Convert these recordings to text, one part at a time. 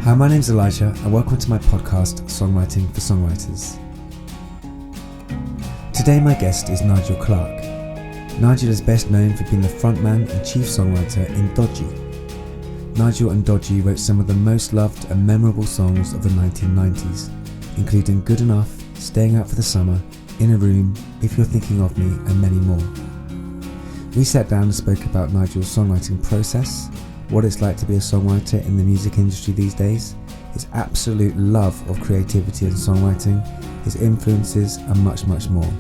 Hi, my name's Elijah and welcome to my podcast, Songwriting for Songwriters. Today my guest is Nigel Clark. Nigel is best known for being the frontman and chief songwriter in Dodgy. Nigel and Dodgy wrote some of the most loved and memorable songs of the 1990s, including Good Enough, Staying Out for the Summer, In a Room, If You're Thinking of Me, and many more. We sat down and spoke about Nigel's songwriting process, what it's like to be a songwriter in the music industry these days, his absolute love of creativity and songwriting, his influences, and much, much more.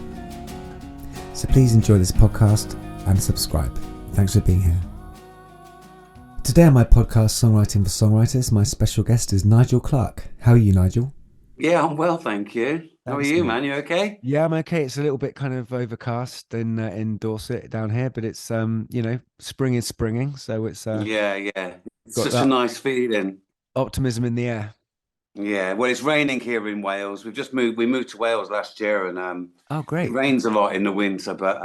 So please enjoy this podcast and subscribe. Thanks for being here. Today on my podcast, Songwriting for Songwriters, my special guest is Nigel Clark. How are you, Nigel? Yeah, I'm well, thank you. How are you, man? You okay? Yeah, I'm okay. It's a little bit kind of overcast in Dorset down here, but it's spring is springing, so it's Yeah. It's got such a that nice feeling. optimism in the air. Yeah, well, it's raining here in Wales. We've just moved. We moved to Wales last year, and Oh, it great. rains a lot in the winter. But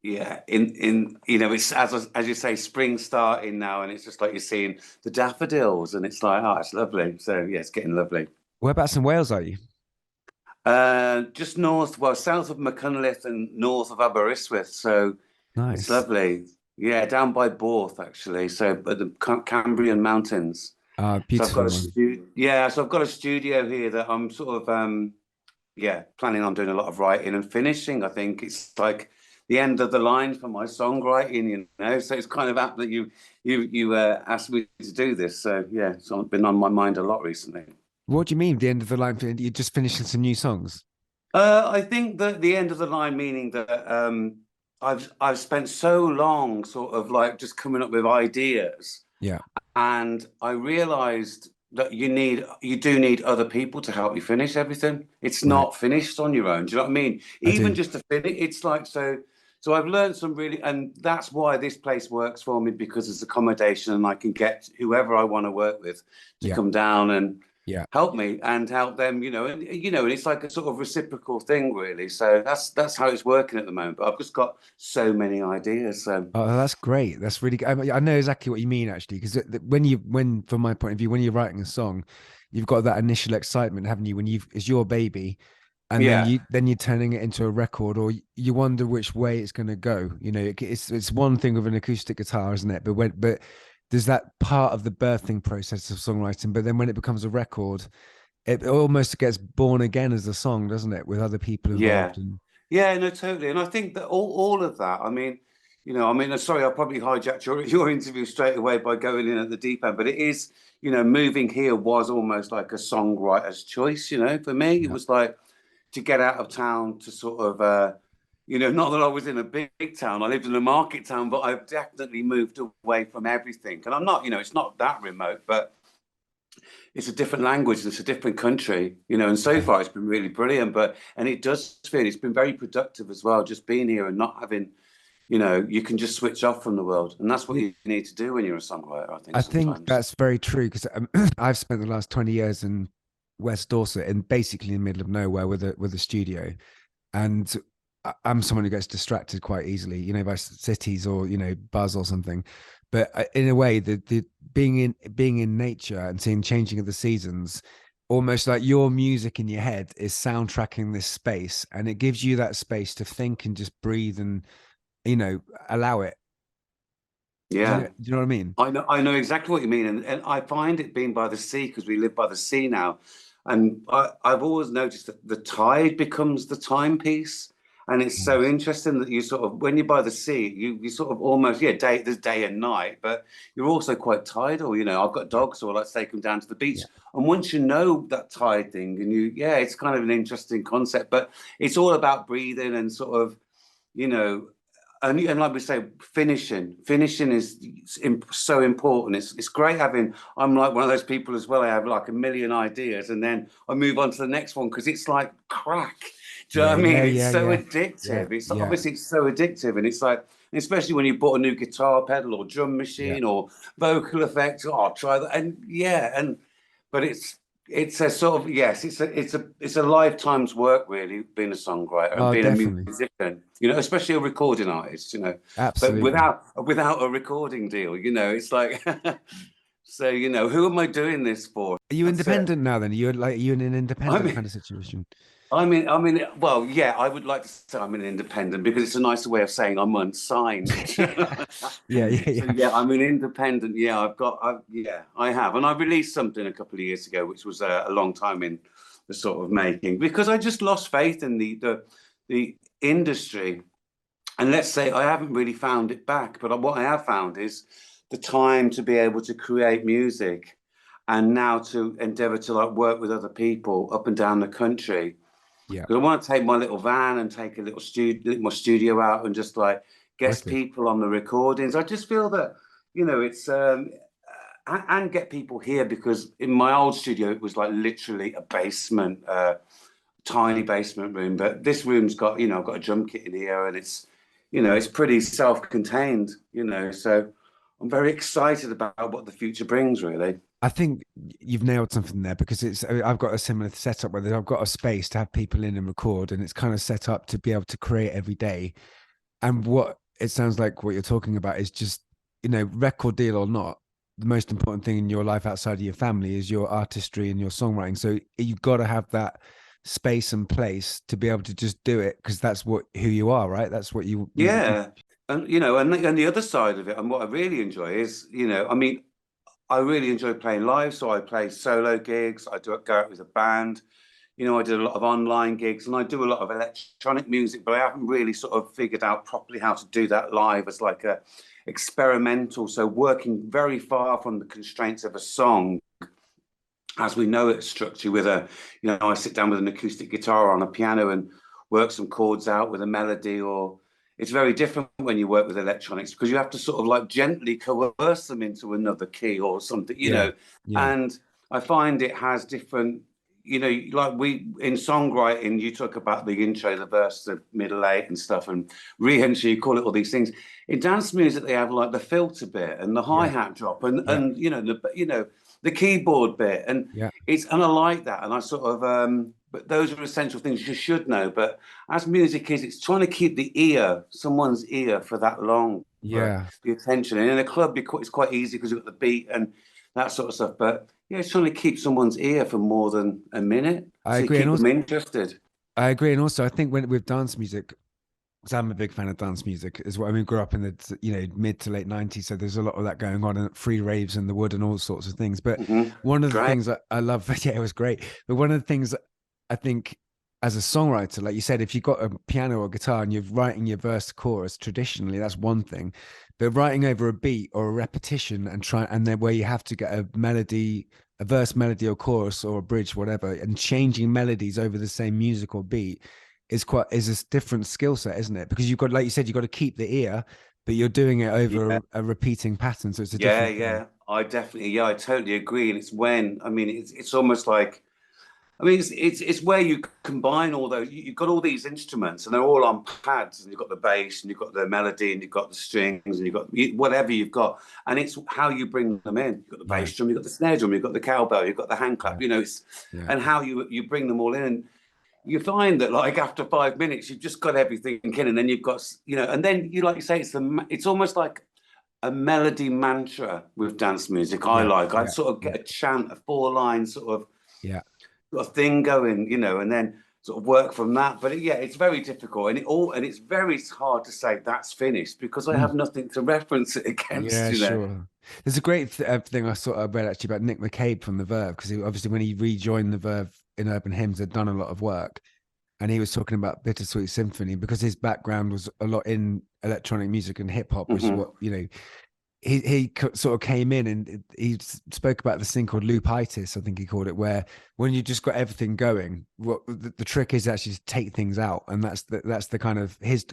yeah, in it's as you say, spring starting now, and it's just like you're seeing the daffodils, and it's like, oh, it's lovely. So yeah, it's getting lovely. Whereabouts in Wales are you? Just south of Machynlleth and north of Aberystwyth. So it's Nice. lovely. Yeah, down by Borth actually. So at the Cambrian Mountains. So I've got Beautiful one. so I've got a studio here that I'm sort of planning on doing a lot of writing and finishing. I think it's like the end of the line for my songwriting, So it's kind of apt that you asked me to do this. So yeah, it's been on my mind a lot recently. What do you mean, the end of the line? You're just finishing some new songs? I think that the end of the line, meaning that I've spent so long sort of like just coming up with ideas, Yeah, and I realized that you do need other people to help you finish everything. It's right. not finished on your own. Do you know what I mean? I Even do. just to finish, it's like so. So I've learned some really, and that's why this place works for me because it's accommodation, and I can get whoever I want to work with to Yeah, come down and yeah. help me and help them. And it's like a sort of reciprocal thing, really. So that's how it's working at the moment. But I've just got so many ideas. So Oh, that's great. That's really good. I know exactly what you mean, actually, because from my point of view, when you're writing a song, you've got that initial excitement, haven't you? It's your baby, and yeah, then you're turning it into a record, or you wonder which way it's going to go. It's one thing with an acoustic guitar, isn't it? But there's that part of the birthing process of songwriting. But then when it becomes a record, it almost gets born again as a song, doesn't it? With other people yeah. involved. And Yeah, no, totally. And I think that all of that, sorry, I probably hijacked your interview straight away by going in at the deep end, but it is, moving here was almost like a songwriter's choice, for me. It yeah, was like to get out of town to sort of, not that I was in a big town, I lived in a market town, but I've definitely moved away from everything. And I'm not, it's not that remote, but it's a different language, it's a different country, and so yeah. far it's been really brilliant. And it does feel it's been very productive as well, just being here and not having, you can just switch off from the world. And that's what Yeah. you need to do when you're a songwriter, I think I think sometimes. that's very true because I've spent the last 20 years in West Dorset and basically in the middle of nowhere with a studio. And I'm someone who gets distracted quite easily, by cities or, buzz or something. But in a way, the being in nature and seeing changing of the seasons, almost like your music in your head is soundtracking this space, and it gives you that space to think and just breathe and, allow it. Yeah. Do you know what I mean? I know exactly what you mean. And I find it being by the sea, because we live by the sea now. And I've always noticed that the tide becomes the timepiece. And it's so Nice. interesting that you sort of, when you're by the sea, you sort of almost, yeah, there's day and night, but you're also quite tidal. I've got dogs, so I like to take them down to the beach. Yeah. And once you know that tide thing, yeah, it's kind of an interesting concept, but it's all about breathing and sort of, you know, and like we say, finishing is so important. It's great having. I'm like one of those people as well. I have like a million ideas, and then I move on to the next one because it's like crack. Do you know Yeah, what I mean? yeah, It's yeah, so yeah, yeah, addictive. It's yeah, obviously it's so addictive, and it's like, especially when you bought a new guitar pedal or drum yeah. machine or vocal effects. Oh, I'll try that, and yeah, but it's a sort of, yes, it's a lifetime's work, really, being a songwriter and Oh, being a definitely. musician, especially a recording artist. But Absolutely. without a recording deal, it's like So, you know, who am I doing this for? Are you That's it. independent now then? Are you in an I independent kind mean, of situation? well, yeah, I would like to say I'm an independent because it's a nicer way of saying I'm unsigned. Yeah, yeah, So yeah. yeah, I'm an independent. Yeah, yeah, I have, and I released something a couple of years ago, which was a long time in the sort of making because I just lost faith in the industry. And let's say I haven't really found it back, but what I have found is the time to be able to create music and now to endeavor to like work with other people up and down the country. Yeah. Because I want to take my little van and take a little my studio out and just like guest Wicked. people on the recordings. I just feel that, you know, it's and get people here because in my old studio it was like literally a basement, tiny basement room. But this room's got, you know, I've got a drum kit in here and it's, you know, it's pretty self-contained, you know. So I'm very excited about what the future brings, really. I think you've nailed something there because I've got a similar setup where I've got a space to have people in and record, and it's kind of set up to be able to create every day. And what it sounds like what you're talking about is just, you know, record deal or not, the most important thing in your life outside of your family is your artistry and your songwriting. So you've got to have that space and place to be able to just do it because that's who you are, right? That's what you. Yeah. And, you know, and the other side of it, and what I really enjoy is, you know, I mean, I really enjoy playing live. So I play solo gigs. I go out with a band. You know, I did a lot of online gigs and I do a lot of electronic music, but I haven't really sort of figured out properly how to do that live as like a experimental. So working very far from the constraints of a song as we know it structure with you know, I sit down with an acoustic guitar on a piano and work some chords out with a melody, or it's very different when you work with electronics because you have to sort of like gently coerce them into another key or something, you Yeah, know. yeah. And I find it has different, you know, like we in songwriting, you talk about the intro, the verse, the middle eight and stuff, and re-entry, you call it all these things. In dance music, they have like the filter bit and the Yeah, hi-hat drop yeah, and you know the keyboard bit, and yeah. I like that, and I sort of but those are essential things you should know. But as music is, it's trying to keep someone's ear for that long, for Yeah, the attention. And in a club, it's quite easy because you've got the beat and that sort of stuff. But yeah, it's trying to keep someone's ear for more than a minute, I so you agree. And keep also, them interested. I agree. And also, I think with dance music, because I'm a big fan of dance music as well. I mean, grew up in the mid to late '90s, so there's a lot of that going on, and free raves in the wood and all sorts of things. But one of the Great. things that I love, yeah, it was great. But one of the things that I think as a songwriter, like you said, if you've got a piano or guitar and you're writing your verse chorus traditionally, that's one thing. But writing over a beat or a repetition and then where you have to get a melody, a verse melody or chorus or a bridge, whatever, and changing melodies over the same musical beat is a different skill set, isn't it? Because you've got, like you said, you've got to keep the ear, but you're doing it over Yeah. a repeating pattern, so it's a Yeah, different thing. yeah. I totally agree. And it's when, I mean, it's almost like, I mean, it's where you combine all those. You've got all these instruments, and they're all on pads, and you've got the bass, and you've got the melody, and you've got the strings, and you've got whatever you've got, and it's how you bring them in. You've got the Yeah, bass drum, you've got the snare drum, you've got the cowbell, you've got the hand clap. yeah, You know, it's yeah, and how you bring them all in. And you find that like after 5 minutes, you've just got everything in, and then you've got and then you like you say, it's almost like a melody mantra with dance music. yeah, I yeah, sort of yeah, get a chant, a 4 line yeah. sort of thing going, you know, and then sort of work from that. But yeah, it's very difficult, and it's very hard to say that's finished because I Mm. have nothing to reference it against, Yeah, you know. sure. There's a great thing I read actually about Nick McCabe from the Verve because obviously when he rejoined the Verve in Urban Hymns, had done a lot of work, and he was talking about Bittersweet Symphony because his background was a lot in electronic music and hip hop, which is what, Hmm. you know, he sort of came in and he spoke about this thing called loopitis, I think he called it, where when you just got everything going, what the trick is actually to take things out, and that's the kind of his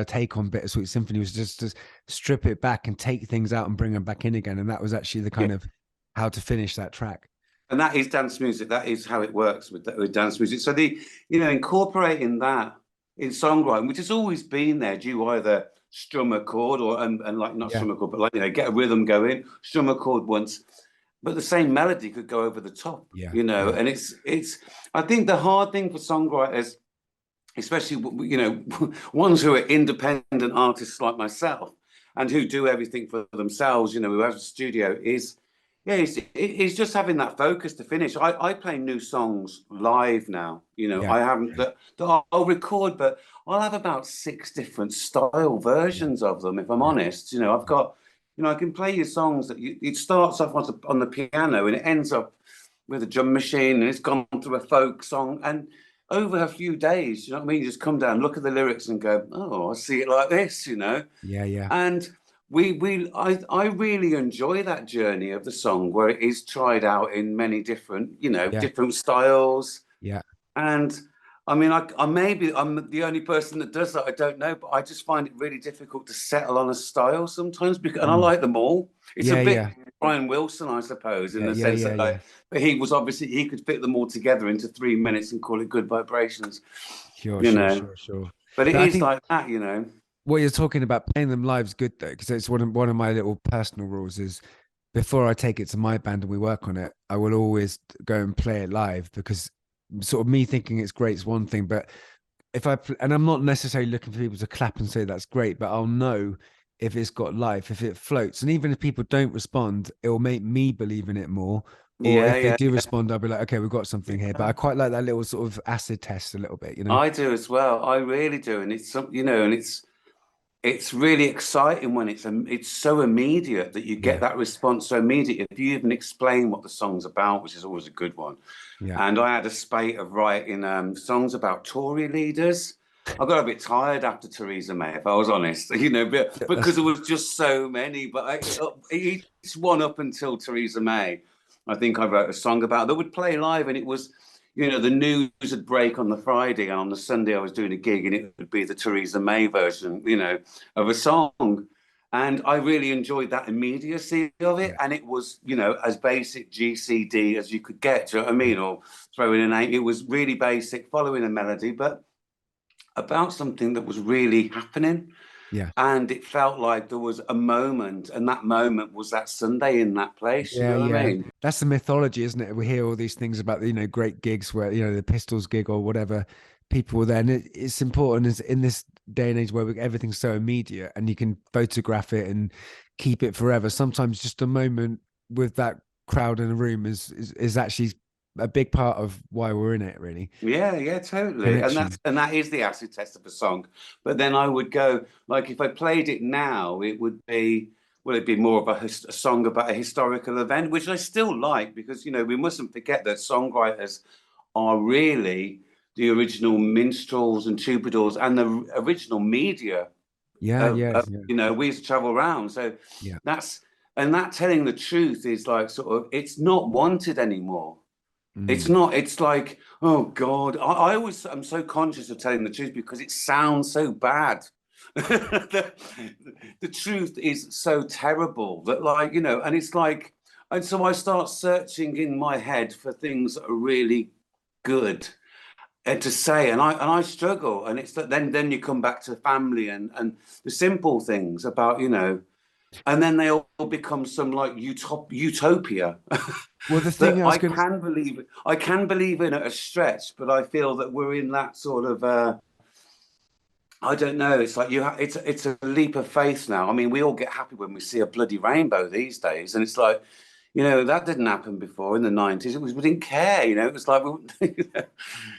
take on Bittersweet Symphony was just to strip it back and take things out and bring them back in again, and that was actually the Yeah. kind of how to finish that track. And that is dance music. That is how it works with dance music. So you know, incorporating that in songwriting, which has always been there, do you either strum a chord and like not Yeah, strum a chord, but like, you know, get a rhythm going, strum a chord once, but the same melody could go over the top, yeah, you know. yeah, And it's I think the hard thing for songwriters, especially, you know, ones who are independent artists like myself and who do everything for themselves, you know, who have a studio, is Yeah, it's just having that focus to finish. I play new songs live now. You know, Yeah, I haven't that I'll record, but I'll have about six different style yeah, versions of them. If I'm yeah, honest, you know, I've got, you know, I can play you songs that it starts off on the piano and it ends up with a drum machine and it's gone through a folk song and over a few days, you know what I mean? You just come down, look at the lyrics and go, oh, I see it like this, you know. yeah, yeah, And I really enjoy that journey of the song where it is tried out in many different, you know, yeah, different styles. yeah. And I mean, I maybe I'm the only person that does that. I don't know, but I just find it really difficult to settle on a style sometimes because, and I Mm. like them all. It's a Yeah, bit yeah, Brian Wilson, I suppose, in yeah, the yeah, sense yeah, that yeah. but he was obviously he could fit them all together into 3 minutes and call it good vibrations, Sure, you sure, know. sure, sure. But it But I is think like that, you know. what you're talking about playing them live's good though, because it's one of my little personal rules is before I take it to my band and we work on it, I will always go and play it live because sort of me thinking it's great is one thing, but if and I'm not necessarily looking for people to clap and say that's great, but I'll know if it's got life, if it floats, and even if people don't respond, it will make me believe in it more. Or Yeah, if they yeah, do respond, I'll be like, okay, we've got something here. But yeah. I quite like that little sort of acid test a little bit, you know? I do as well. I really do, and it's some, you know, and it's really exciting when it's so immediate that you get Yeah, that response so immediate. If you even explain what the song's about, which is always a good one. yeah. And I had a spate of writing songs about Tory leaders. I got a bit tired after Theresa May, if I was honest, you know, because there was just so many. But each one up until Theresa May, I think I wrote a song about that would play live, and it was, you know, the news would break on the Friday, and on the Sunday I was doing a gig, and it would be the Theresa May version, you know, of a song. And I really enjoyed that immediacy of it. Yeah, And it was, you know, as basic GCD as you could get. Do you know what I yeah, mean? Or throw in an eight. It was really basic, following a melody, but about something that was really happening. yeah. And it felt like there was a moment, and that moment was that Sunday in that place. You Yeah, know what I yeah. mean? That's the mythology, isn't it? We hear all these things about, great gigs where, the Pistols gig or whatever, people were there. And it's important is in this day and age where everything's so immediate and you can photograph it and keep it forever. Sometimes just a moment with that crowd in a room is actually a big part of why we're in it, really. Yeah, yeah, totally. Connection. And that is the acid test of a song. But then I would go like if I played it now, it would be well, it'd be more of a song about a historical event, which I still like because you know we mustn't forget that songwriters are really the original minstrels and troubadours and the original media. Yeah, yeah, yeah, You know, we used to travel around, so yeah. that's and that telling the truth is like sort of it's not wanted anymore. It's Mm. not, it's like, oh God. I always I'm so conscious of telling the truth because it sounds so bad. the, the truth is so terrible that like, you know, and it's like, and so I start searching in my head for things that are really good to say, and I struggle, and it's that then you come back to family and the simple things about, you know, and then they all become some like utopia Well, the thing that I was going to, I can believe in at a stretch, but I feel that we're in that sort of I don't know. It's like it's a leap of faith now. I mean, we all get happy when we see a bloody rainbow these days, and it's like, you know, that didn't happen before in the 90s. It was we didn't care, you know. It was like,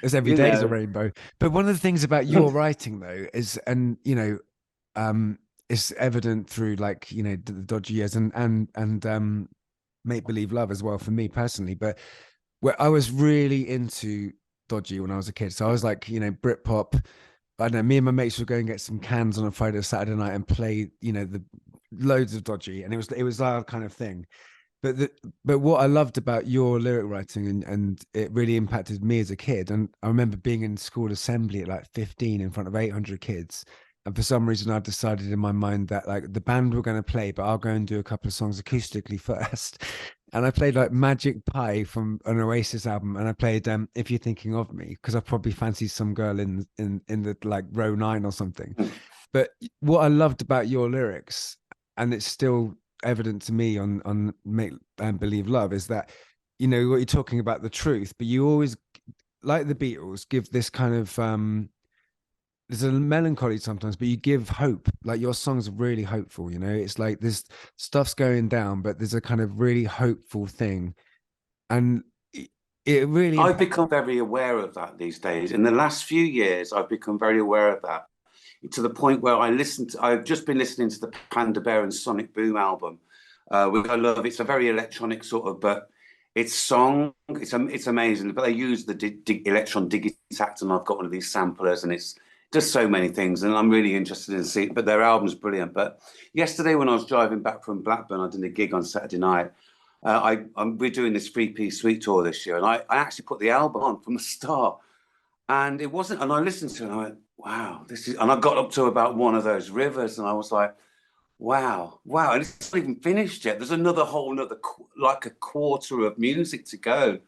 as every you day is a know, rainbow. But one of the things about your writing, though, is, and it's evident through like the dodgy years and make believe love as well for me personally. But where I was really into dodgy when I was a kid, so I was like Brit Pop. I don't know. Me and my mates would go and get some cans on a Friday or Saturday night and play the loads of dodgy, and it was our kind of thing. But but what I loved about your lyric writing and it really impacted me as a kid. And I remember being in school assembly at like 15 in front of 800 kids. And for some reason, I decided in my mind that like the band were going to play, but I'll go and do a couple of songs acoustically first. And I played like Magic Pie from an Oasis album, and I played "If You're Thinking of Me" because I probably fancied some girl in the like row 9 or something. But what I loved about your lyrics, and it's still evident to me on Make and Believe Love, is that what you're talking about the truth, but you always, like the Beatles, give this kind of there's a melancholy sometimes, but you give hope. Like your songs are really hopeful, you know. It's like this stuff's going down, but there's a kind of really hopeful thing, and it really I've impacts. become very aware of that these days. In the last few years, I've become very aware of that, to the point where I've just been listening to the Panda Bear and Sonic Boom album, which I love. It's a very electronic sort of, but it's song. It's amazing. But they use the electron digitact, and I've got one of these samplers, and it's just so many things. And I'm really interested in seeing. But their album's brilliant. But yesterday, when I was driving back from Blackburn, I did a gig on Saturday night. We're doing this three-piece suite tour this year, and I actually put the album on from the start, and it wasn't. And I listened to it, and I went, "Wow, this is." And I got up to about one of those rivers, and I was like, "Wow, wow!" And it's not even finished yet. There's another like a quarter of music to go,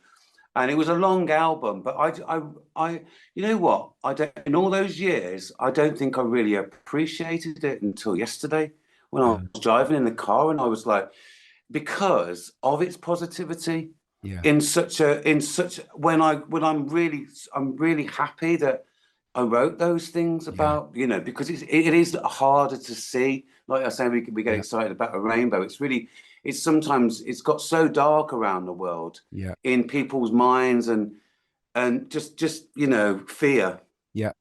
and it was a long album. But you know what? I don't. In all those years, I don't think I really appreciated it until yesterday when I was driving in the car, and I was like, because of its positivity, Yeah, in such I'm really happy that I wrote those things yeah, about, because it is harder to see. Like I say, we get yeah, excited about a rainbow. It's sometimes it's got so dark around the world, yeah, in people's minds, and just fear. yeah,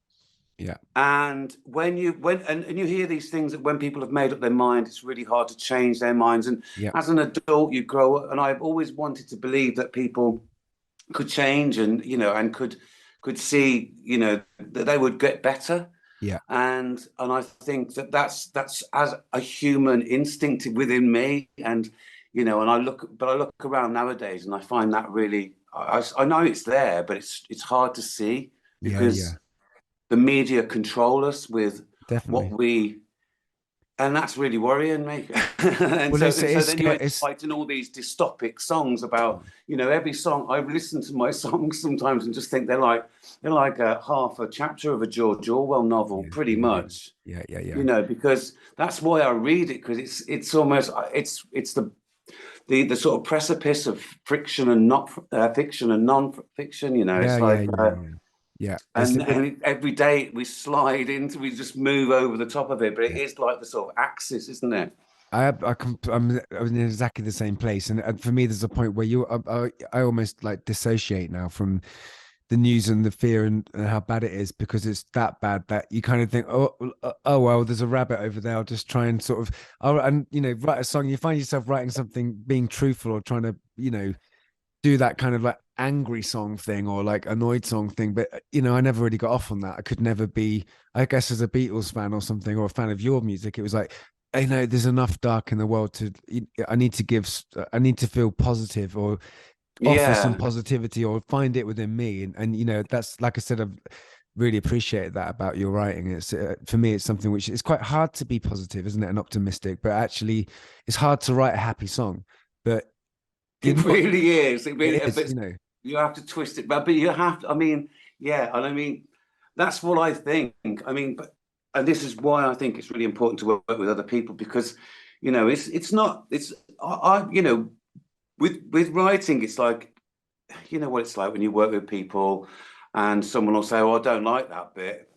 yeah, And when you hear these things, that when people have made up their mind, it's really hard to change their minds. And yeah, as an adult, you grow up, and I've always wanted to believe that people could change, and could see, that they would get better. yeah, And I think that's as a human instinct within me. And I look around nowadays, and I find that really, I know it's there, but it's hard to see, yeah, yeah, because the media control us with what definitely. we, and that's really worrying me. and Well, so it's and so it's then you scary. end up writing all these dystopic songs about, every song. I listen to my songs sometimes and just think they're like a half a chapter of a George Orwell novel, Yeah, pretty yeah, yeah, much. yeah, yeah, yeah, Because that's why I read it, because it's almost, it's the sort of precipice of friction and not fiction and non-fiction. yeah, It's yeah, like, yeah, yeah. Yeah, it's a bit. every day we just move over the top of it, but it Yeah, is like the sort of axis, isn't it? I'm in exactly the same place, and for me, there's a point where I almost like dissociate now from the news and the fear and how bad it is, because it's that bad that you kind of think, oh well, there's a rabbit over there. I'll just try and sort of, and write a song. You find yourself writing something, being truthful, or trying to, do that kind of like angry song thing or like annoyed song thing. But I never really got off on that. I could never be, I guess, as a Beatles fan or something, or a fan of your music, it was like, there's enough dark in the world to, I need to feel positive, or offer some Yeah. positivity, or find it within me. And that's, like I said, I've really appreciated that about your writing. It's for me, it's something which is quite hard to be positive, isn't it, and optimistic, but actually it's hard to write a happy song. But you're It not, really is. It really, it is, but you have to twist it, but you have to. I mean, yeah, and I mean, that's what I think. I mean, and this is why I think it's really important to work with other people, because, it's not. It's with writing, it's like, what it's like when you work with people, and someone will say, "Oh, I don't like that bit."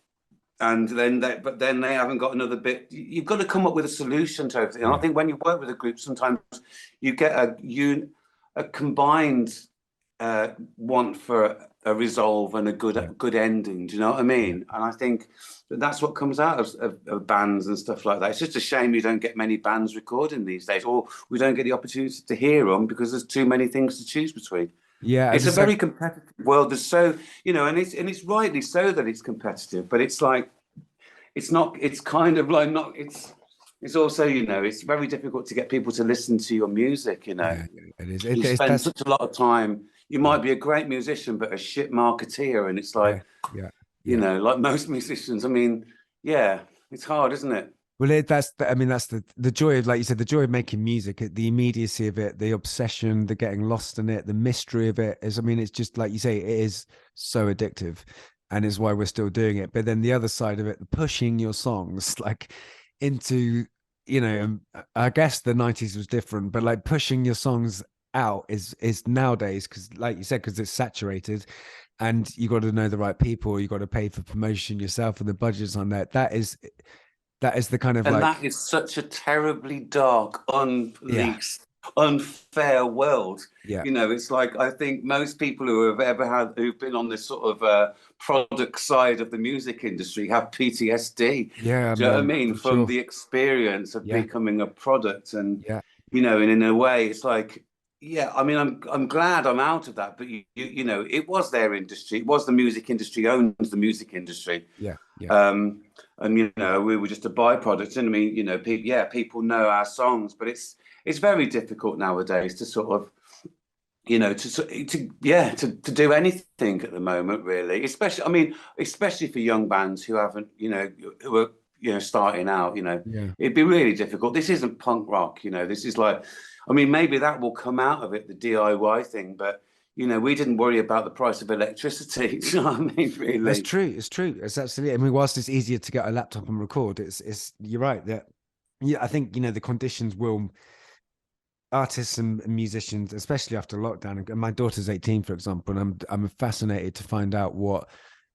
And then they haven't got another bit. You've got to come up with a solution to everything. And I yeah, think when you work with a group, sometimes you get a combined want for a resolve and a yeah, good ending. Do you know what I yeah, mean? And I think that's what comes out of bands and stuff like that. It's just a shame you don't get many bands recording these days, or we don't get the opportunity to hear them, because there's too many things to choose between. yeah. It's a It's like, very competitive world. There's so, and it's rightly so that it's competitive, but it's like, it's not. It's kind of like not. It's also, it's very difficult to get people to listen to your music. yeah, yeah, it is. You It's spend that's such a lot of time. You yeah, might be a great musician, but a shit marketeer, and it's yeah, like, yeah, yeah. like most musicians. I mean, yeah, it's hard, isn't it? Well, I mean, that's the joy of, like you said, the joy of making music, the immediacy of it, the obsession, the getting lost in it, the mystery of it is, I mean, it's just like you say, it is so addictive, and is why we're still doing it. But then the other side of it, pushing your songs like into, I guess the 90s was different, but like pushing your songs out is nowadays, because like you said, because it's saturated, and you got to know the right people, you got to pay for promotion yourself, and the budgets on that. That is the kind of And like, that is such a terribly dark, yeah, unpoliced, unfair world. yeah, You know, it's like I think most people who have ever had, who've been on this sort of product side of the music industry have PTSD. yeah, Do you know what I man, mean? for From sure. the experience of Yeah, becoming a product. And, yeah, you know, and in a way, it's like, yeah, I mean, I'm glad I'm out of that, but you know, it was their industry. It was the music industry, owns the music industry. yeah, yeah, Um, and you know, we were just a byproduct. And I mean, you know, people know our songs, but it's very difficult nowadays to sort of, you know, to do anything at the moment, really. Especially, I mean, especially for young bands who haven't, you know, who are, you know, starting out. You know, yeah. it'd be really difficult. This isn't punk rock, you know. This is like, I mean, maybe that will come out of it, the DIY thing, but. You know, we didn't worry about the price of electricity. Do you know what I mean? That's Really. true. It's true. It's absolutely. I mean, whilst it's easier to get a laptop and record, it's you're right that, yeah, I think, the conditions will, artists and musicians, especially after lockdown. And my daughter's 18, for example, and I'm fascinated to find out what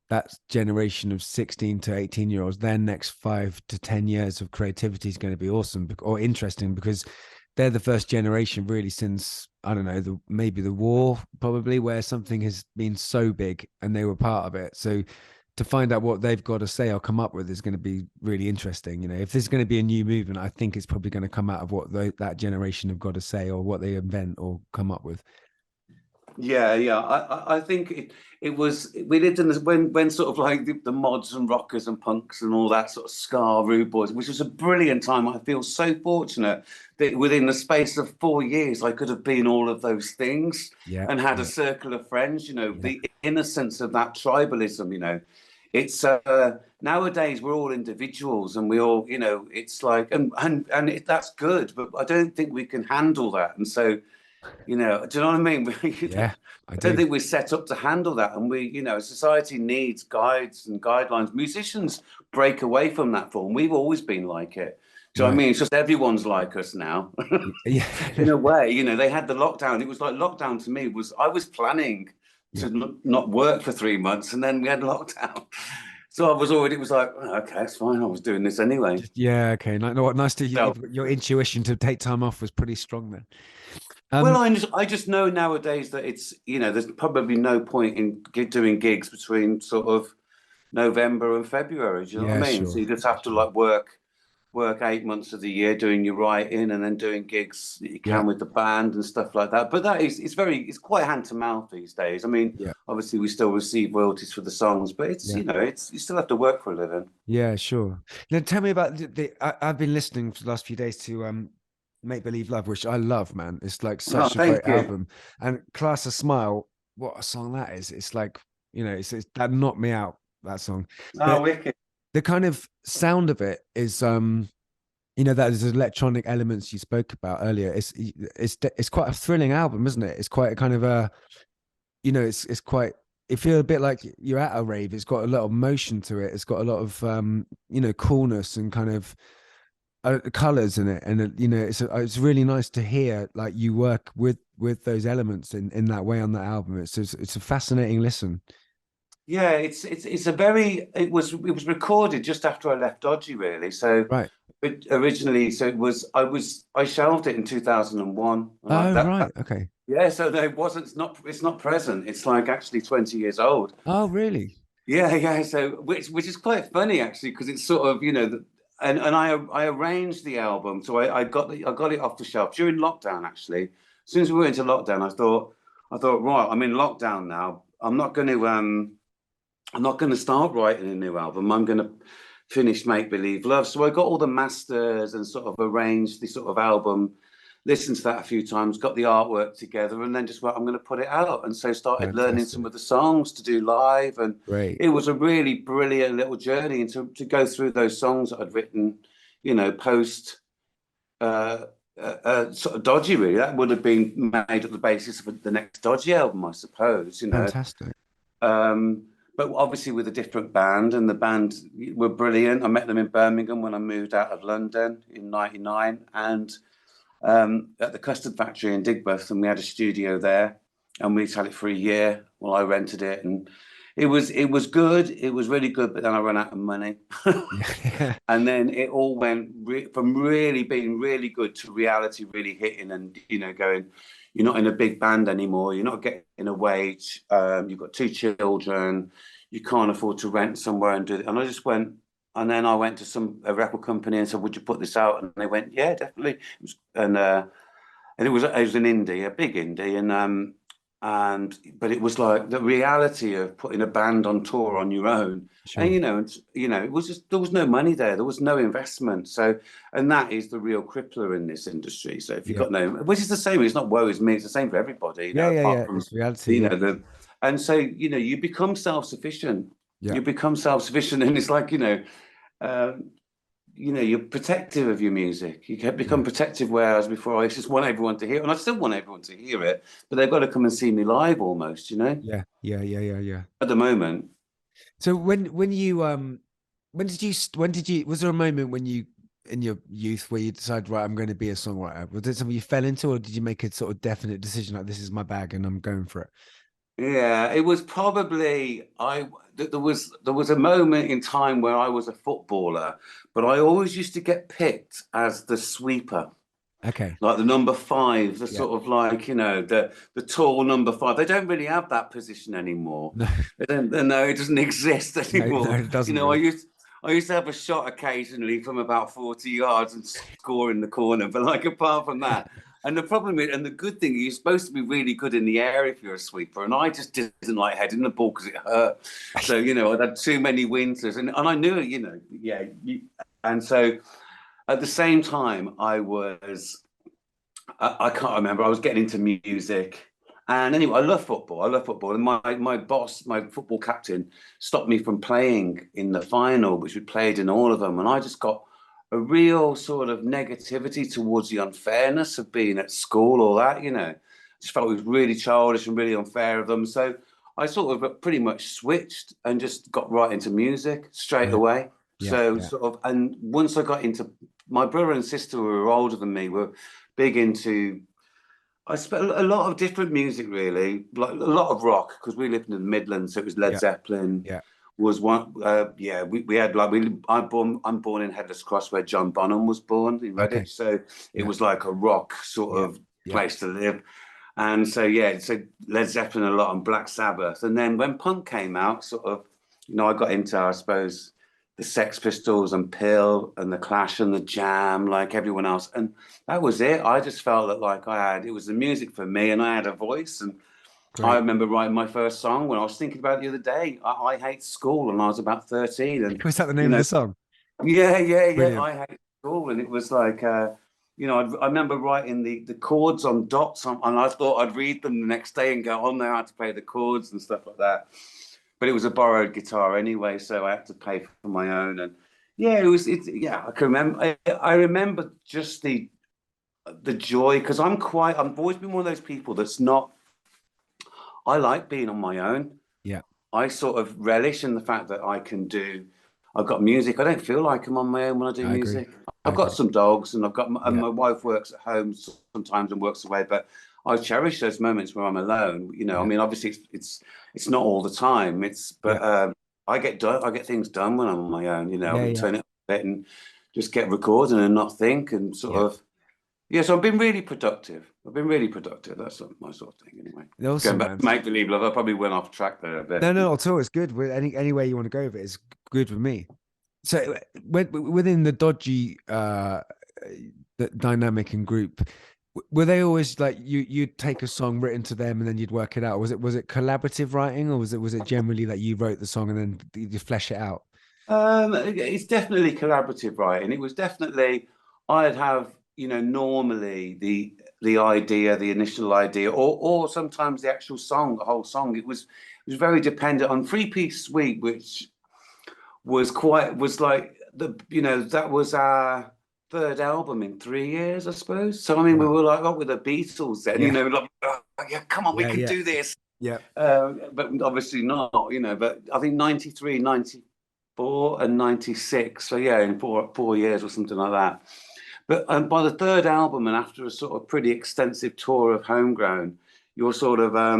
that generation of 16 to 18-year-olds, their next 5 to 10 years of creativity is going to be awesome or interesting, because they're the first generation really since, I don't know, maybe the war, probably, where something has been so big and they were part of it. So to find out what they've got to say or come up with is going to be really interesting. If there's going to be a new movement, I think it's probably going to come out of what that generation have got to say, or what they invent or come up with. Yeah, yeah. I think it was we lived in this when sort of like the mods and rockers and punks and all that sort of ska rude boys, which was a brilliant time. I feel so fortunate that within the space of 4 years I could have been all of those things Yeah, and had a yeah, circle of friends, you know, yeah, the innocence of that tribalism, you know. It's nowadays we're all individuals and we all, you know, it's like that's good, but I don't think we can handle that. And so you know, do you know what I mean? yeah. I I don't do. think we're set up to handle that. And we, you know, society needs guides and guidelines. Musicians break away from that form. We've always been like it. Do you know what I Right. mean? It's just everyone's like us now. Yeah, In a way, you know, they had the lockdown. It was like lockdown to me was I was planning yeah, to not work for 3 months and then we had lockdown. So I was already, it was like, oh, okay, it's fine. I was doing this anyway. yeah. Okay. No, what nice to So your intuition to take time off was pretty strong then. well, Um, I just know nowadays that it's, you know, there's probably no point in doing gigs between sort of November and February. Do you know what yeah, I mean? So sure, you just have to sure. like work 8 months of the year doing your writing and then doing gigs that you Yeah, can with the band and stuff like that. But that is it's quite hand to mouth these days. I mean, yeah, obviously we still receive royalties for the songs, but it's yeah. you know, it's you still have to work for a living. Yeah, sure. Now tell me about I've been listening for the last few days to Make Believe Love, which I love, man. It's like Oh, such a thank great you. album. And Class a Smile, what a song that is. It's like, it's that knocked me out, that song. Oh, But wicked. the kind of sound of it is that there's electronic elements you spoke about earlier. It's quite a thrilling album, isn't it? It's quite a kind of a, it's quite, it feels a bit like you're at a rave. It's got a lot of motion to it. It's got a lot of coolness and kind of colors in it. And it's really nice to hear like you work with those elements in that way on that album. It's a fascinating listen. Yeah, it's a very it was recorded just after I left Dodgy really. So Right. originally, so I shelved it in 2001 and like Oh, that. right. Okay. Yeah, so there wasn't it's not present. It's like actually 20 years old. Oh, really? Yeah, yeah. So which is quite funny actually because it's sort of and I arranged the album so I got it off the shelf during lockdown actually. As soon as we went into lockdown, I thought right, I'm in lockdown now. I'm not going to start writing a new album. I'm going to finish Make Believe Love. So I got all the masters and sort of arranged the sort of album, listened to that a few times, got the artwork together, and then just went, I'm going to put it out. And so started learning some Fantastic. of the songs to do live. And Great. it was a really brilliant little journey and to go through those songs that I'd written, post uh, sort of Dodgy, really. That would have been made at the basis of the next Dodgy album, I suppose. Fantastic. Um, but obviously with a different band, and the band were brilliant. I met them in Birmingham when I moved out of London in '99, and at the custard factory in Digbeth, and we had a studio there, and we had it for a year. Well, I rented it, and it was good. It was really good, but then I ran out of money, Yeah. and then it all went from really being really good to reality really hitting, and going, you're not in a big band anymore. You're not getting a wage. You've got 2 children. You can't afford to rent somewhere and do it. And I just went. And then I went to a record company and said, "Would you put this out?" And they went, "Yeah, definitely." And it was an indie, a big indie, but it was like the reality of putting a band on tour on your own, Sure. and it was just, there was no money there was no investment. So, and that is the real crippler in this industry. So if you've got no, which is the same, it's not woe is me, it's the same for everybody, apart from It's reality. and so you become self-sufficient. Yeah. You become self-sufficient, and it's like you're protective of your music. You can become protective, whereas before I just want everyone to hear it, and I still want everyone to hear it, but they've got to come and see me live almost, Yeah. at the moment. So when did you was there a moment when you in your youth where you decided, right, I'm going to be a songwriter? Was it something you fell into, or did you make a sort of definite decision like, this is my bag and I'm going for it? Yeah, it was probably there was a moment in time where I was a footballer, but I always used to get picked as the sweeper. Okay. Like the number 5, the sort of like, the tall number 5. They don't really have that position anymore. No. They don't, no, it doesn't exist anymore. No, it doesn't really. I used to have a shot occasionally from about 40 yards and score in the corner, but like apart from that. And the problem is, and the good thing, you're supposed to be really good in the air if you're a sweeper. And I just didn't like heading the ball because it hurt. So, I'd had too many winters, and I knew it, and so at the same time, I can't remember. I was getting into music, and anyway, I love football. And my boss, my football captain, stopped me from playing in the final, which we played in all of them, and I just got a real sort of negativity towards the unfairness of being at school, all that. Just felt it was really childish and really unfair of them. So I sort of pretty much switched and just got right into music straight away. Sort of, and once I got into, my brother and sister who were older than me were big into, I spent a lot of different music, really, like a lot of rock, because we lived in the Midlands, so it was Led Zeppelin. Was one, we had I'm born in Headless Cross, where John Bonham was born in Redditch, so it was like a rock sort of place to live, and so Led Zeppelin a lot and Black Sabbath, and then when punk came out, sort of, I got into, I suppose, the Sex Pistols and Pill and the Clash and the Jam, like everyone else, and that was it. I just felt that like it was the music for me, and I had a voice. And I remember writing my first song when I was thinking about it the other day. I hate school, and I was about 13. And was that the name of the song? Yeah. I hate school, and it was like, I remember writing the chords on dots, and I thought I'd read them the next day and go, "Oh, know how to play the chords and stuff like that." But it was a borrowed guitar anyway, so I had to pay for my own. And I can remember. I remember just the joy, because I've always been one of those people that's not. I like being on my own. Yeah. I sort of relish in the fact that I've got music. I don't feel like I'm on my own when I do music. I've got some dogs, and my wife works at home sometimes and works away, but I cherish those moments where I'm alone. I mean, obviously it's not all the time. I get things done when I'm on my own. I can turn it up a bit and just get recording and not think, and sort of. Yeah, so I've been really productive. That's my sort of thing, anyway. Awesome, Going back to Make Believe Love, I probably went off track there a bit. No, at all. It's good. Any way you want to go with it is good with me. So within the Dodgy the dynamic and group, were they always like you'd take a song written to them and then you'd work it out? Was it collaborative writing, or was it generally like you wrote the song and then you flesh it out? It's definitely collaborative writing. It was definitely, I'd have, normally the idea, the initial idea, or sometimes the actual song, the whole song. It was very dependent on Three Piece Suite, which was like that was our third album in 3 years, I suppose. So I mean, we were like with the Beatles then, like, oh, yeah, come on, we can do this. Yeah. But obviously not, but I think 93, 94 and 96. So yeah, in four years or something like that. But by the third album, and after a sort of pretty extensive tour of Homegrown, you're sort of, I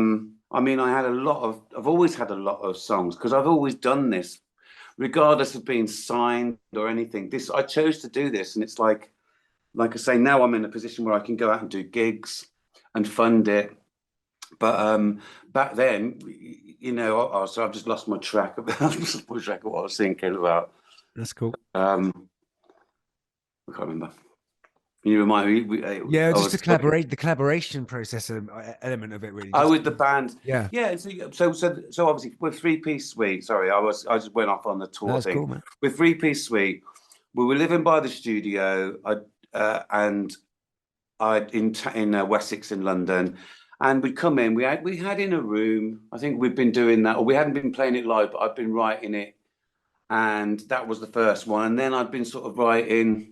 mean, I've always had a lot of songs because I've always done this, regardless of being signed or anything. I chose to do this, and it's like I say, now I'm in a position where I can go out and do gigs and fund it. But back then, so I've just lost my track of I've just lost my track of what I was thinking about. That's cool. I can't remember. Can you remind me? Yeah, just the collaboration process element of it, really. With the band. Yeah. Yeah. So obviously with Three Piece Suite. Sorry, I just went off on the tour thing. Cool, man. With Three Piece Suite, we were living by the studio, and in Wessex in London, and we'd come in. We had in a room. I think we'd been doing that, or we hadn't been playing it live, but I'd been writing it, and that was the first one. And then I'd been sort of writing.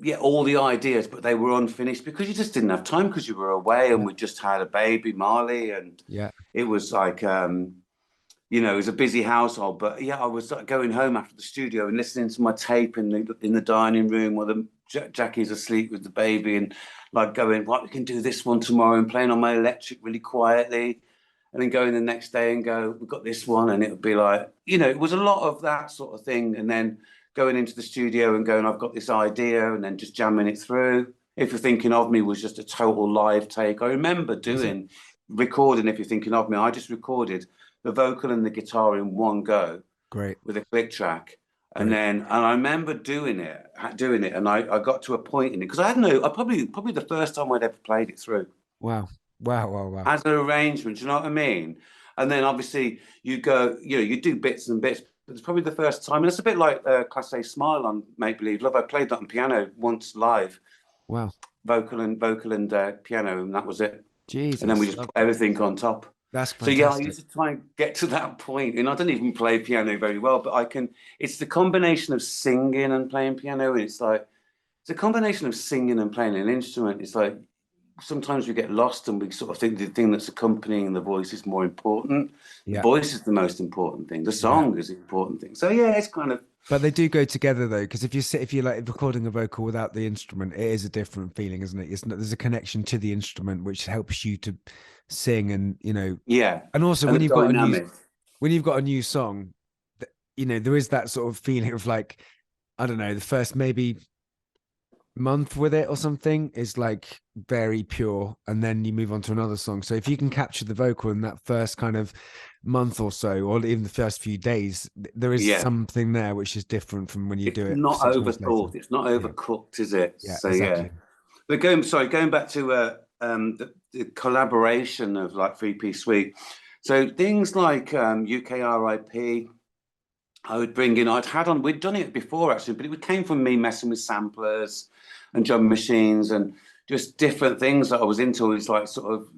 Yeah, all the ideas, but they were unfinished because you just didn't have time because you were away, and we just had a baby, Marley, and it was like, it was a busy household. But yeah, I was going home after the studio and listening to my tape in the dining room while Jackie's asleep with the baby, and like going, "What, we can do this one tomorrow," and playing on my electric really quietly, and then going the next day and go, "We've got this one," and it would be like, it was a lot of that sort of thing, and then going into the studio and going, "I've got this idea," and then just jamming it through. If You're Thinking of Me was just a total live take. I remember recording If You're Thinking of Me. I just recorded the vocal and the guitar in one go. Great. With a click track. And I remember doing it, and I got to a point in it, because I probably the first time I'd ever played it through. Wow. As an arrangement, do you know what I mean? And then obviously you go, you do bits and bits. It's probably the first time, and it's a bit like Class A Smile on Make Believe Love. I played that on piano once live. Wow. Vocal and piano, and that was it. Jesus. And then we just put everything on top. That's fantastic. So yeah, I used to try and get to that point, and I don't even play piano very well, but I can. It's the combination of singing and playing piano, and it's a combination of singing and playing an instrument. It's like sometimes we get lost and we sort of think the thing that's accompanying the voice is more important. The voice is the most important thing. The song is the important thing. So yeah, it's kind of. But they do go together though, because if you're like recording a vocal without the instrument, it is a different feeling, isn't it? There's a connection to the instrument which helps you to sing, and and also when you've got a new song, there is that sort of feeling of like, I don't know, the first maybe month with it or something is like very pure, and then you move on to another song. So if you can capture the vocal in that first kind of month or so, or even the first few days, there is something there which is different from when you do it. Not overthought. It's not overcooked, is it? Yeah, so exactly. But going back to the collaboration of like Three Piece Suite. So things like UKRIP, I would bring in. We'd done it before actually, but it came from me messing with samplers and drum machines and just different things that I was into. It's like sort of,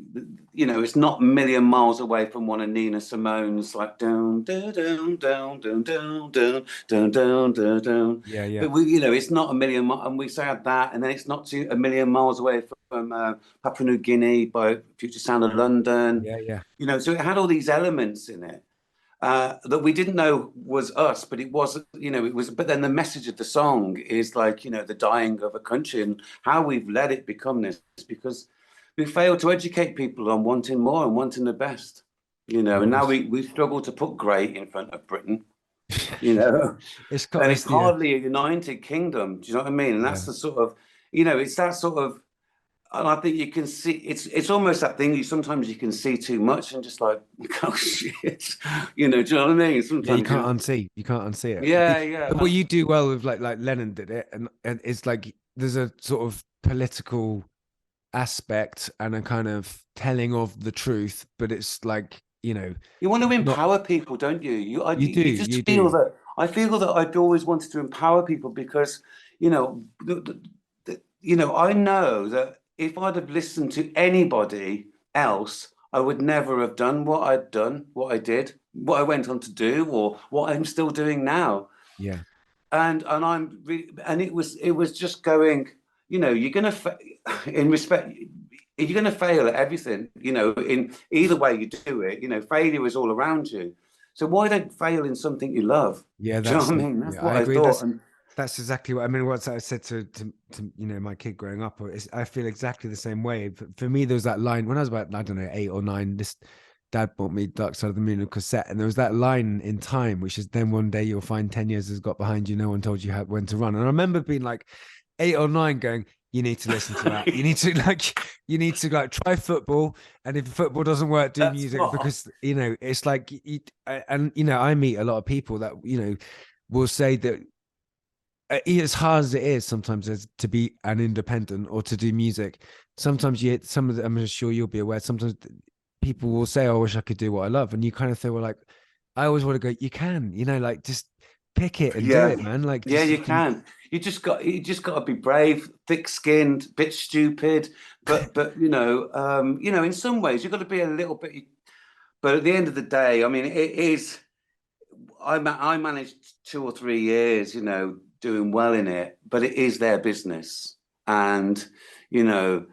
it's not a million miles away from one of Nina Simone's like down, down, down, down, down, down, down, down, down, down, down. Yeah. But it's not a million, and we said that, and then it's not a million miles away from Papua New Guinea by Future Sound of London. Yeah. So it had all these elements in it. That we didn't know was us, but it wasn't, it was, but then the message of the song is like, the dying of a country and how we've let it become this, because we failed to educate people on wanting more and wanting the best, and now we struggle to put great in front of Britain, it's hardly a united kingdom. Do you know what I mean? And that's the sort of, it's that sort of, and I think you can see it's almost that thing. Sometimes you can see too much and just like, oh shit, do you know what I mean? Sometimes you can't unsee it. Yeah. But what you do well with like Lennon did it, and it's like there's a sort of political aspect and a kind of telling of the truth, but it's like you want to empower people, don't you? I feel that I've always wanted to empower people because I know that if I'd have listened to anybody else, I would never have done what I'd done, what I did, what I went on to do, or what I'm still doing now. Yeah. And it was just going, you're gonna you're gonna fail at everything, in either way you do it. Failure is all around you. So why don't fail in something you love? Yeah, do you know what I mean? That's what I agree. thought. That's exactly what I mean. What I said to you know, my kid growing up, I feel exactly the same way. For me, there was that line when I was about, I don't know, 8 or 9. This dad bought me Dark Side of the Moon on cassette, and there was that line in Time, which is, then one day you'll find 10 years has got behind you, no one told you when to run. And I remember being like 8 or 9, going, you need to listen to that. You need to like try football, and if football doesn't work, do music, because you know it's like, and you know, I meet a lot of people that, you know, will say that as hard as it is sometimes as to be an independent or to do music, sometimes you hit some of the, I'm sure you'll be aware, sometimes people will say, oh, I wish I could do what I love, and you kind of feel, well, like, I always want to go, you can, you know, like, just pick it and do it, man. Like, yeah, you can. You just got to be brave, thick-skinned, bit stupid, but you know, in some ways you've got to be a little bit. But at the end of the day, I mean, it is. I managed 2 or 3 years, you know, doing well in it, but it is their business, and you know,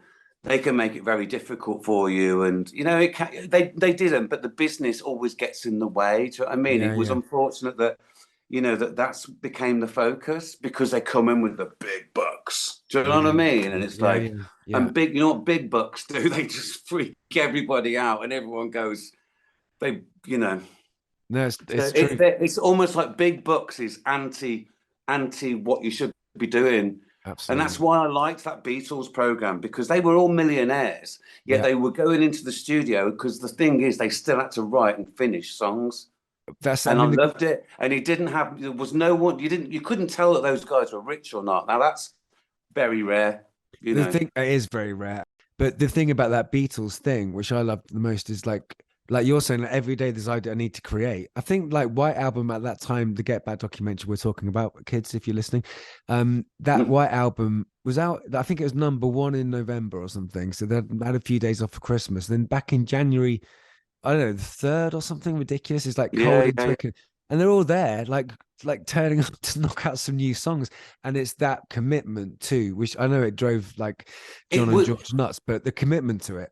they can make it very difficult for you, and you know, they didn't, but the business always gets in the way. Do you know what I mean? It was unfortunate that, you know, that's became the focus, because they come in with the big bucks. Do you know what I mean? And it's like, and big, you know what big bucks do? They just freak everybody out, and everyone goes, you know. No, it's true. It's almost like big bucks is anti what you should be doing. Absolutely. And that's why I liked that Beatles program, because they were all millionaires, yet they were going into the studio, because the thing is, they still had to write and finish songs. I loved it. And there was no one, you couldn't tell that those guys were rich or not. Now that's very rare. You know, it is very rare. But the thing about that Beatles thing, which I love the most, is like you're saying, like, every day there's idea I need to create. I think like White Album at that time, the Get Back documentary we're talking about, kids, if you're listening, that White Album was out. I think it was #1 in November or something. So they had a few days off for Christmas. Then back in January, I don't know, the 3rd or something ridiculous. It's like cold and Twickenham, and they're all there, like turning up to knock out some new songs. And it's that commitment too, which I know it drove like John and George nuts, but the commitment to it.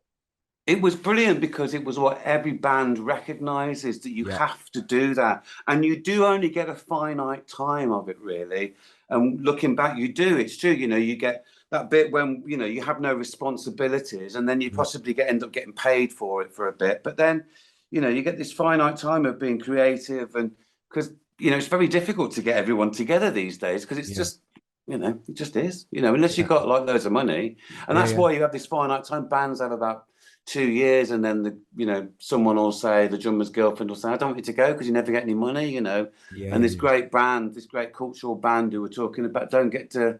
It was brilliant, because it was what every band recognizes, that you have to do that. And you do only get a finite time of it, really. And looking back, you do. It's true. You know, you get that bit when, you know, you have no responsibilities, and then you possibly end up getting paid for it for a bit. But then, you know, you get this finite time of being creative, and because, you know, it's very difficult to get everyone together these days, because it's just, you know, it just is, you know, unless you've got like loads of money. And that's why you have this finite time. Bands have about 2 years, and then you know, someone will say, the drummer's girlfriend will say, I don't want you to go because you never get any money, you know. And this great band, this great cultural band who we're talking about, don't get to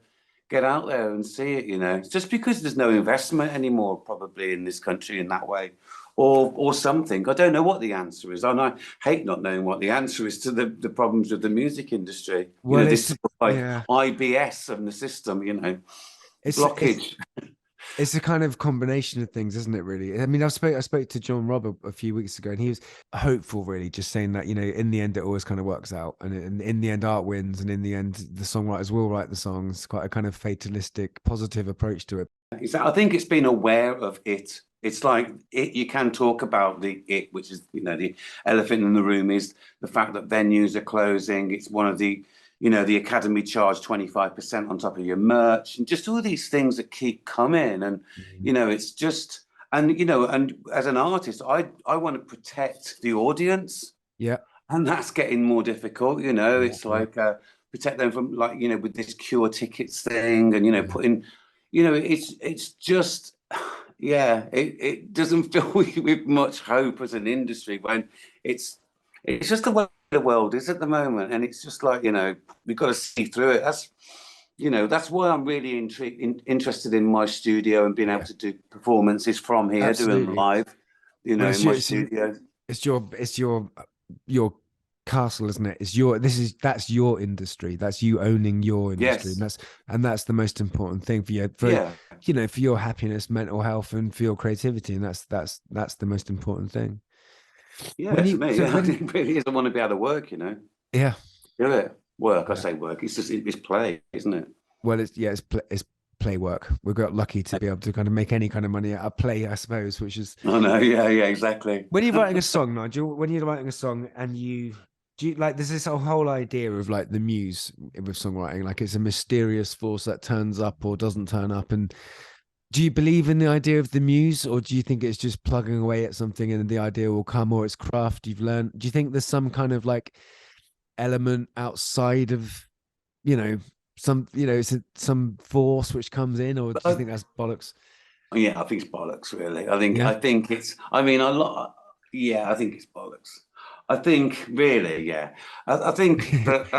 get out there and see it, you know. It's just because there's no investment anymore, probably, in this country in that way, or something. I don't know what the answer is, and I hate not knowing what the answer is to the problems with the music industry. Well, you know, this sort of like IBS of the system, you know, blockage. It's a kind of combination of things, isn't it, really? I mean, I spoke to John Robb a few weeks ago, and he was hopeful, really, just saying that, you know, in the end, it always kind of works out. And in the end, art wins. And in the end, the songwriters will write the songs. Quite a kind of fatalistic, positive approach to it. I think it's being aware of it. It's like you can talk about which is, you know, the elephant in the room, is the fact that venues are closing. It's one of the, you know, the Academy charge 25% on top of your merch, and just all these things that keep coming. And, you know, it's just, and, you know, and as an artist, I want to protect the audience. Yeah. And that's getting more difficult, you know. It's like protect them from, like, you know, with this cure tickets thing, and, you know, putting, you know, it's just, it doesn't fill with much hope as an industry, when it's just the way the world is at the moment. And it's just like, you know, we've got to see through it. That's, you know, that's why I'm really interested in my studio and being able to do performances from here. Absolutely. Doing live, you know, in my studio. It's your castle, isn't it? That's your industry. That's you owning your industry. Yes. And that's the most important thing for you, you know, for your happiness, mental health, and for your creativity. And that's the most important thing. Yeah, to me, it really is. I want to be able to work, you know. Yeah. Do it. Work. I say work. It's just, it's play, isn't it? Well, it's play work. We got lucky to be able to kind of make any kind of money out of play, I suppose, which is. I know. Yeah, exactly. When you're writing a song, Nigel, and you Do you like, there's this whole idea of like the muse with songwriting, like it's a mysterious force that turns up or doesn't turn up. And do you believe in the idea of the muse, or do you think it's just plugging away at something and the idea will come, or it's craft you've learned? Do you think there's some kind of like element outside of, you know, it's some force which comes in, or do you think that's bollocks? Yeah, I think it's bollocks, really. Yeah. I think it's, I mean, I think it's bollocks. I think, really, yeah. I think that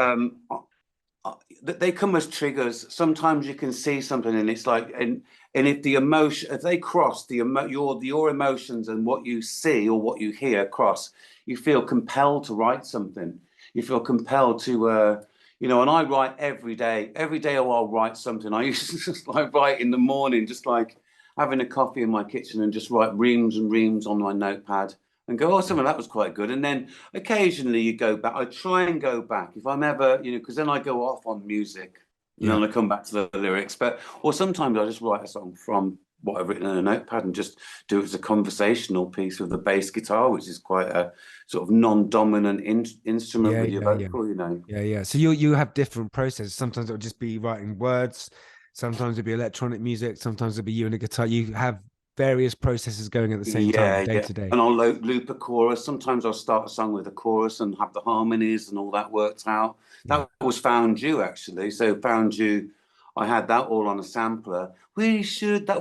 that they come as triggers. Sometimes you can see something and it's like, and if the emotion, if they cross your emotions and what you see or what you hear cross, you feel compelled to write something. You feel compelled to, you know, and I write every day. Every day I'll write something. I used to just like write in the morning, just like having a coffee in my kitchen and just write reams and reams on my notepad and go, oh, some of that was quite good. And then occasionally you go back. I try and go back if I'm ever, you know, because then I go off on music and then I come back to the lyrics. Or sometimes I just write a song from what I've written in a notepad and just do it as a conversational piece with the bass guitar, which is quite a sort of non-dominant instrument with your vocal, you know. Yeah. So you have different processes. Sometimes it'll just be writing words. Sometimes it'll be electronic music. Sometimes it'll be you and a guitar. You have various processes going at the same time, day to day. And I'll loop a chorus. Sometimes I'll start a song with a chorus and have the harmonies and all that worked out. That was Found You, actually. So Found You, I had that all on a sampler. We should know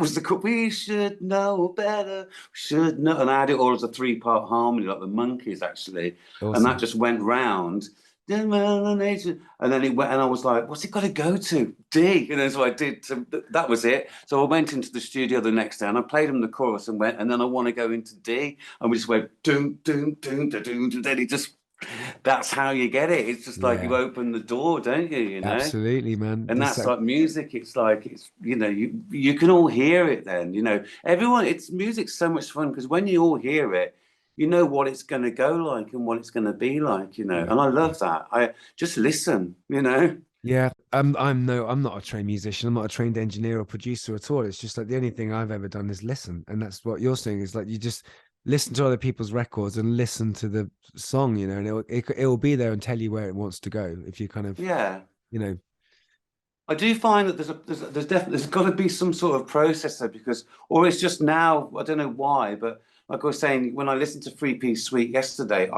better. We should know. And I had it all as a 3-part harmony, like the Monkeys, actually. Awesome. And that just went round. And then it went, and I was like, what's it got to go to? D. And then so I did, that was it. So I went into the studio the next day and I played him the chorus and then I want to go into D. And we just went doom, doom, doom, doom, doom. Then it just, that's how you get it. It's just like you open the door, don't you? Know? Absolutely, man. And that's like music. It's like, it's, you know, you can all hear it then, you know. Music's so much fun because when you all hear it, you know what it's going to go like and what it's going to be like, you know. And I love that. I just listen, you know. Yeah, I'm not a trained musician. I'm not a trained engineer or producer at all. It's just like the only thing I've ever done is listen, and that's what you're saying is like you just listen to other people's records and listen to the song, you know, and it will be there and tell you where it wants to go if you kind of you know. I do find that there's got to be some sort of processor because, or it's just now, I don't know why, but like I was saying, when I listened to 3-Piece Suite yesterday,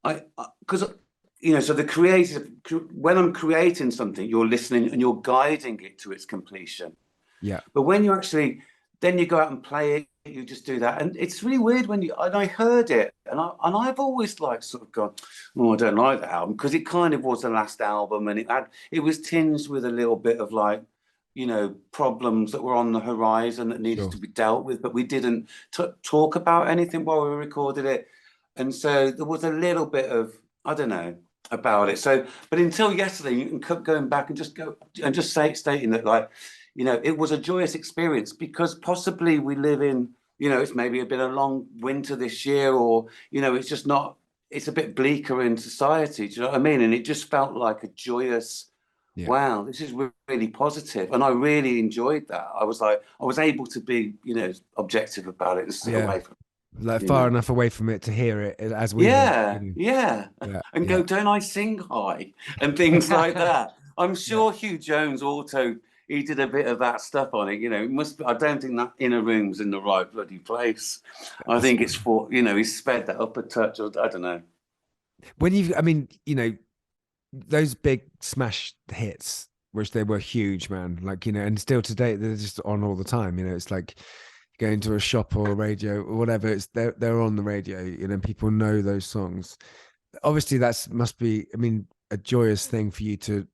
because you know, so when I'm creating something, you're listening and you're guiding it to its completion. Yeah. But when you actually, then you go out and play it, you just do that, and it's really weird and I heard it, and I've always like sort of gone, oh, I don't like that album because it kind of was the last album, and it was tinged with a little bit of like, you know, problems that were on the horizon that needed to be dealt with, but we didn't talk about anything while we recorded it, and so there was a little bit of, I don't know about it. So, but until yesterday, you can keep going back and just stating that, like, you know, it was a joyous experience because possibly we live in, you know, it's maybe been a long winter this year, or, you know, it's just not, it's a bit bleaker in society. Do you know what I mean? And it just felt like a joyous, wow, this is really positive. And I really enjoyed that. I was able to be, you know, objective about it and stay away from it. Like far enough away from it to hear it as we and go, don't I sing high and things like that. I'm sure Hugh Jones he did a bit of that stuff on it, you know. I don't think that Inner Room's in the right bloody place. I think it's for, you know, he's sped that up a touch, or I don't know. I mean, you know, those big smash hits, which they were huge, man, like, you know, and still today they're just on all the time, you know. It's like going to a shop or a radio or whatever, it's they're on the radio, you know, people know those songs. Obviously must be, I mean, a joyous thing for you to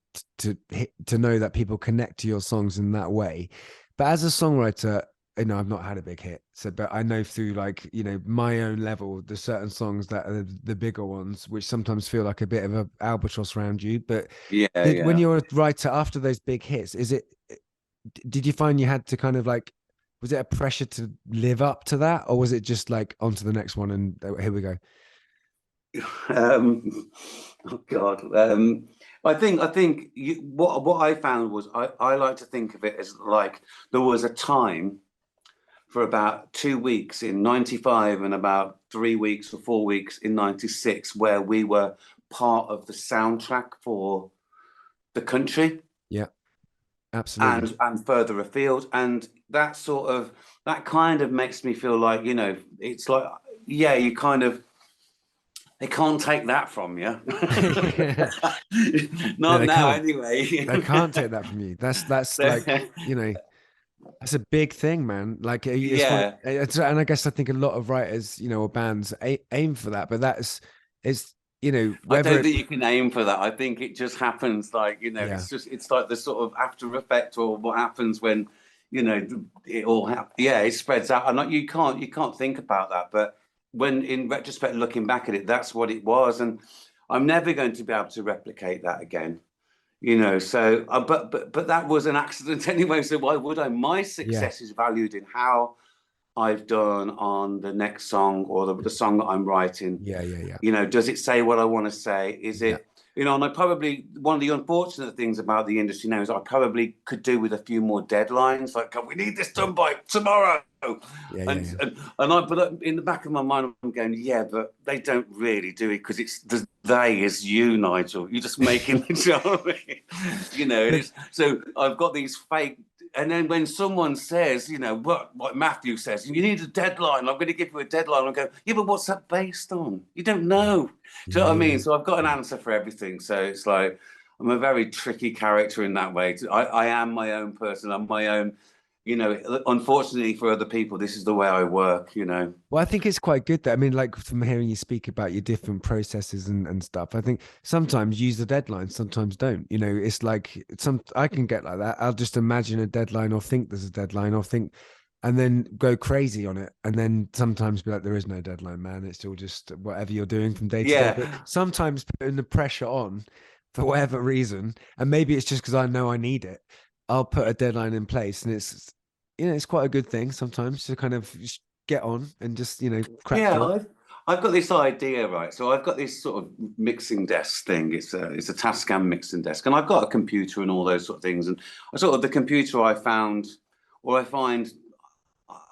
know that people connect to your songs in that way. But as a songwriter, you know, I've not had a big hit, so, but I know through, like, you know, my own level, there's certain songs that are the bigger ones, which sometimes feel like a bit of an albatross around you. But when you're a writer after those big hits, did you find you had to kind of like, was it a pressure to live up to that, or was it just like on to the next one and here we go? Oh God. I think what I found was I like to think of it as like there was a time for about 2 weeks in '95 and about 3 weeks or 4 weeks in '96 where we were part of the soundtrack for the country. Yeah, absolutely. And further afield. And that kind of makes me feel like, you know, it's like, yeah, you kind of, they can't take that from you. Not now, anyway. They can't take that from you. That's like, you know, that's a big thing, man. Like, yeah. And I guess I think a lot of writers, you know, or bands aim for that, but it's, you know, I don't think you can aim for that. I think it just happens, like, you know, it's like the sort of after effect, or what happens when, you know, it all happens. Yeah, it spreads out. And you can't think about that. But when in retrospect, looking back at it, that's what it was. And I'm never going to be able to replicate that again. You know, so but that was an accident anyway. So why would I? My success is valued in how I've done on the next song, or the song that I'm writing. Yeah. You know, does it say what I want to say? Is it, you know, and I probably, one of the unfortunate things about the industry now is I probably could do with a few more deadlines. Like, we need this done by tomorrow. And but in the back of my mind, I'm going, yeah, but they don't really do it, because it's the they is you, Nigel. You're just making the job. You know, so I've got these fake. And then when someone says, you know, what Matthew says, you need a deadline, I'm going to give you a deadline, I go, yeah, but what's that based on? You don't know. Do you know what I mean? So I've got an answer for everything. So it's like, I'm a very tricky character in that way. I am my own person. I'm my own, you know, unfortunately for other people, this is the way I work, you know. Well, I think it's quite good that, I mean, like, from hearing you speak about your different processes and stuff, I think sometimes use the deadline, sometimes don't. You know, it's like I can get like that. I'll just imagine a deadline, or think there's a deadline, or think, and then go crazy on it. And then sometimes be like, there is no deadline, man. It's all just whatever you're doing from day to day. But sometimes putting the pressure on for whatever reason, and maybe it's just because I know I need it, I'll put a deadline in place, and it's, you know, it's quite a good thing sometimes to kind of get on and just, you know, crack through. I've got this idea, right? So I've got this sort of mixing desk thing. It's a Tascam mixing desk, and I've got a computer and all those sort of things. And the computer I find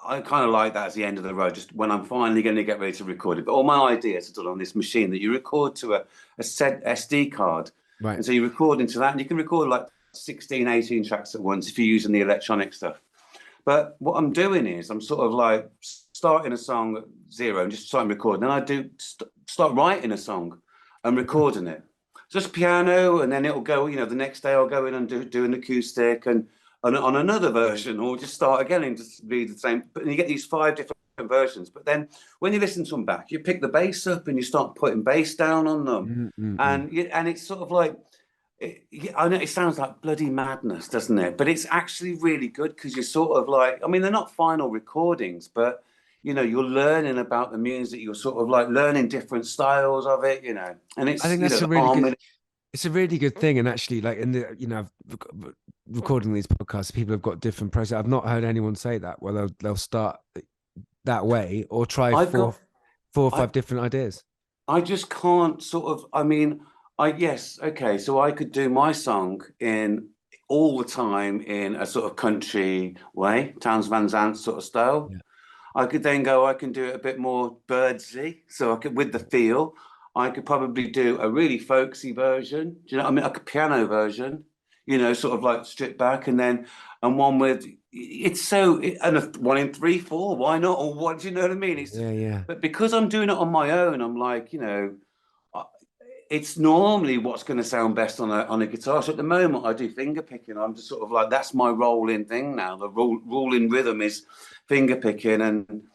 I kind of like that as the end of the road, just when I'm finally going to get ready to record it. But all my ideas are done on this machine that you record to a set SD card. Right. And so you record into that, and you can record like 16, 18 tracks at once if you're using the electronic stuff. But what I'm doing is I'm sort of like starting a song at zero and just starting recording. Then I do start writing a song and recording it. Just piano, and then it'll go, you know, the next day I'll go in and do an acoustic and on another version, or just start again and just read the same. But you get these 5 different versions. But then when you listen to them back, you pick the bass up and you start putting bass down on them. And it's sort of like, I know it sounds like bloody madness, doesn't it? But it's actually really good, because you're sort of like, I mean, they're not final recordings, but, you know, you're learning about the music. You're sort of like learning different styles of it, you know. And it's, I think that's it's a really good thing. And actually, like, in the, you know, recording these podcasts, people have got different process. I've not heard anyone say that. Well, they'll start that way, or try four or five different ideas. I just can't sort of, I mean, so I could do my song in all the time in a sort of country way, Townes Van Zandt sort of style. Yeah. I could then I can do it a bit more birdsy, so I could, with the feel, I could probably do a really folksy version. Do you know what I mean? Like a piano version, you know, sort of like stripped back, and one with, and a 1 in 3, 4, why not? Or what, do you know what I mean? But because I'm doing it on my own, I'm like, you know, it's normally what's going to sound best on a guitar. So at the moment, I do finger picking. I'm just sort of like, that's my rolling thing now. The rolling rhythm is finger picking, and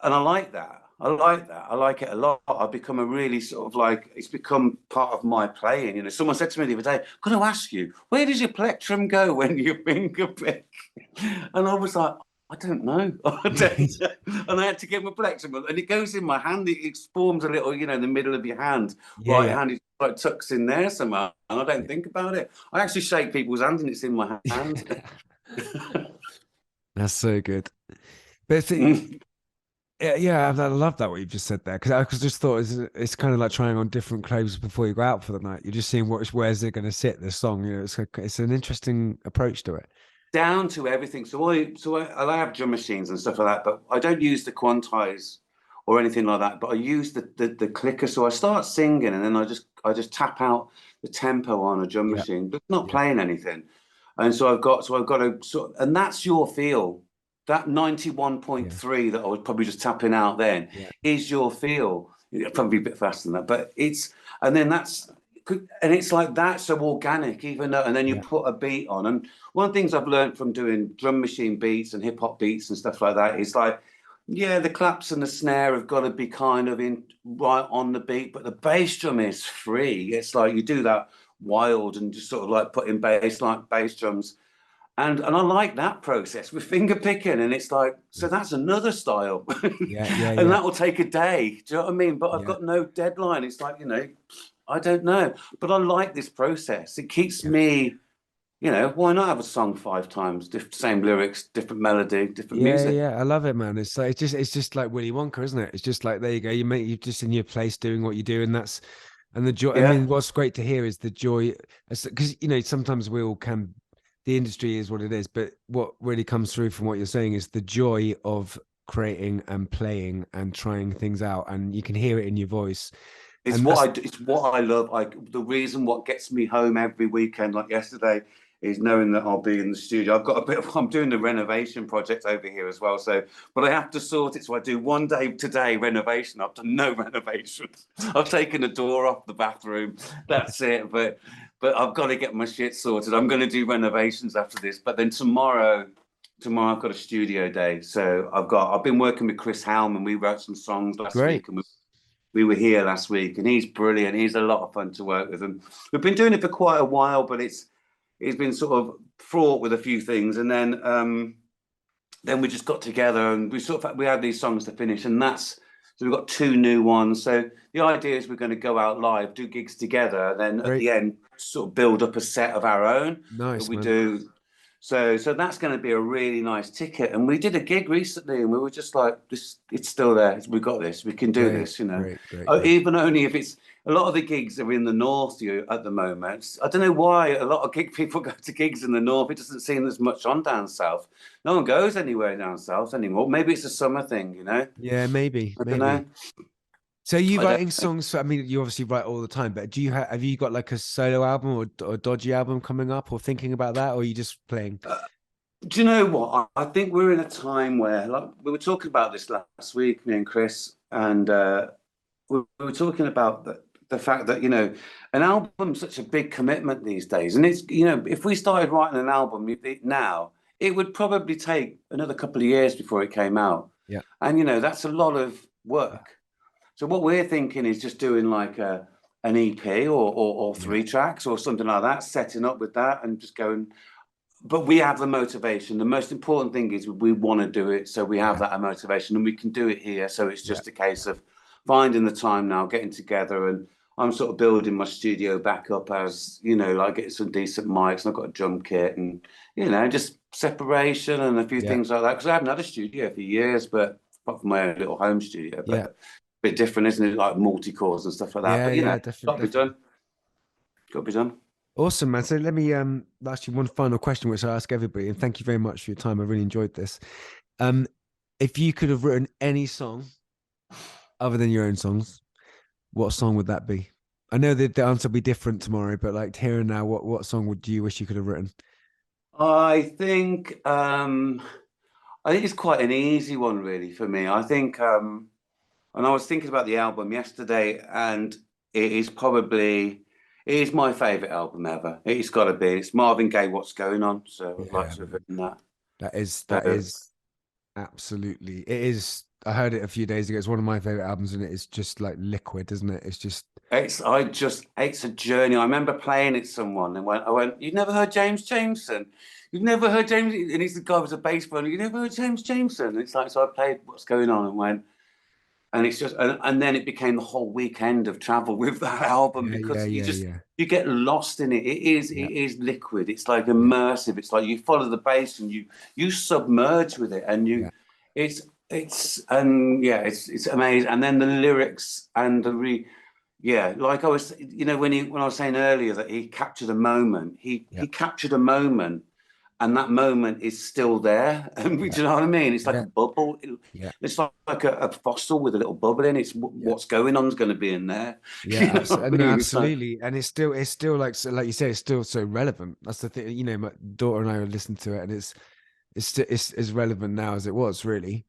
I like that. I like it a lot. I've become a really sort of like, it's become part of my playing. You know, someone said to me the other day, "I'm going to ask you, where does your plectrum go when you finger pick?" And I was like, I don't know. And I had to get my plectrum, and it goes in my hand. It forms a little, you know, in the middle of your hand. Hand is like tucks in there somehow, and I don't think about it. I actually shake people's hands, and it's in my hand. That's so good. But I love that what you've just said there, because I just thought it's kind of like trying on different clothes before you go out for the night. You're just seeing where's it going to sit, this song. You know, it's an interesting approach to it. Down to everything. So I have drum machines and stuff like that, but I don't use the quantize or anything like that. But I use the clicker, so I start singing, and then I just tap out the tempo on a drum machine, but not playing anything. And so I've got to and that's your feel. That 91.3 that I was probably just tapping out then is your feel. Probably a bit faster than that, but and it's like that, so organic, even though, and then you put a beat on. And one of the things I've learned from doing drum machine beats and hip hop beats and stuff like that is like, yeah, the claps and the snare have got to be kind of in right on the beat, but the bass drum is free. It's like you do that wild and just sort of like put in bass drums. And I like that process with finger picking, and it's like, so that's another style. And that will take a day. Do you know what I mean? But I've got no deadline. It's like, I don't know. But I like this process. It keeps me, why not have a song 5 times, same lyrics, different melody, different music? Yeah, I love it, man. It's like it's just like Willy Wonka, isn't it? It's just like, there you go. You're just in your place doing what you do, and the joy. I mean, what's great to hear is the joy, because sometimes we all can. The industry is what it is, but what really comes through from what you're saying is the joy of creating and playing and trying things out, and you can hear it in your voice. It's what I love. Like, the reason what gets me home every weekend, like yesterday, is knowing that I'll be in the studio. I'm doing the renovation project over here as well. So, but I have to sort it. So I do one day today renovation. I've done no renovations. I've taken the door off the bathroom. That's it. But I've got to get my shit sorted. I'm going to do renovations after this. But then tomorrow I've got a studio day. So I've been working with Chris Howman. We wrote some songs last week, and we were here last week, and he's brilliant. He's a lot of fun to work with, and we've been doing it for quite a while, but it's been sort of fraught with a few things. And then we just got together, and we had these songs to finish, and so we've got 2 new ones. So the idea is we're going to go out live, do gigs together, and then at the end sort of build up a set of our own that we do. So that's going to be a really nice ticket. And we did a gig recently, and we were just like, it's still there. We got this. We can do this, Great. Even only if it's, a lot of the gigs are in the north at the moment. I don't know why a lot of gig people go to gigs in the north. It doesn't seem as much on down south. No one goes anywhere down south anymore. Maybe it's a summer thing, Yeah, maybe. I don't know. So you writing songs? I mean, you obviously write all the time, but have you got like a solo album or Dodgy album coming up, or thinking about that, or are you just playing? Do you know what? I think we're in a time where, like, we were talking about this last week, me and Chris, and we were talking about the fact that, an album's such a big commitment these days. And it's, if we started writing an album now, it would probably take another couple of years before it came out. Yeah. And, that's a lot of work. So what we're thinking is just doing like an EP or 3 tracks or something like that, setting up with that and just going. But we have the motivation. The most important thing is we want to do it. So we have that motivation, and we can do it here. So it's just a case of finding the time now, getting together. And I'm sort of building my studio back up as, like getting some decent mics, and I've got a drum kit, and, just separation and a few things like that. Because I haven't had a studio for years, but apart from my own little home studio. But bit different, isn't it? Like multi-cores and stuff like that. But definitely, got to be done. Got to be done. Awesome, man. So let me ask you one final question, which I ask everybody, and thank you very much for your time. I really enjoyed this. If you could have written any song other than your own songs, what song would that be? I know that the answer will be different tomorrow, but like here and now, what song would you wish you could have written? I think it's quite an easy one, really, for me. I think. And I was thinking about the album yesterday, and it is my favourite album ever. It's got to be. It's Marvin Gaye, What's Going On. So I'd like to have written that. That is absolutely. It is. I heard it a few days ago. It's one of my favourite albums, and it is just like liquid, isn't it? It's just. It's a journey. I remember playing it to someone, and I went, "You've never heard James Jameson? You've never heard James?" And he's the guy with a bass player. "You never heard James Jameson?" And it's like, so I played What's Going On and went. And it's just, and then it became the whole weekend of travel with that album, because you get lost in it. It is liquid. It's like immersive. It's like you follow the bass and you submerge with it, and it's amazing. And then the lyrics and like I was, when I was saying earlier that he captured a moment. He captured a moment, and that moment is still there. And do you know what I mean? It's like a bubble. It's like a fossil with a little bubble in it. It's what's going on is going to be in there. Yeah, absolutely. And it's still like, so, like you say, it's still so relevant. That's the thing. You know, my daughter and I were listening to it, and it's as relevant now as it was, really.